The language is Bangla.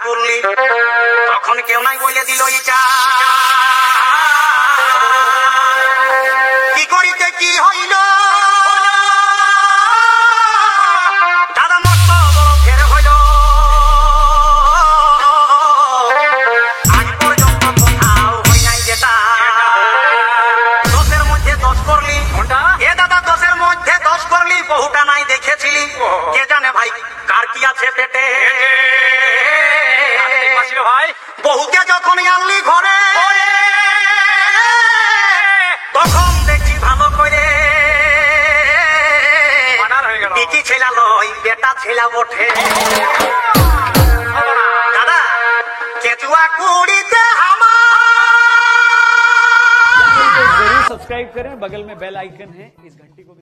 করলি, তখন কেউ নাই বলে দিল ইটা কি করিতে কি হইল। দাদা মস্ত বড় ফের হইল, আজ পর্যন্ত কোথাও হই নাই যেটা। দশের মধ্যে 10 করলি, এ দাদা 10-এর মধ্যে 10 করলি, বহুটা নাই দেখেছিলি, কে জানে ভাই কার কি আছে পেটে। ভাই বহুকে যখন আনলি ঘরে, তখন দেখছি ভালো করে কি ছেলা লই বেটা ছেলা ওঠে। দাদা কেচুয়া কুড়িতে जरूर सब्सक्राइब करें, बगल में बेल आइकन है, इस घंटी को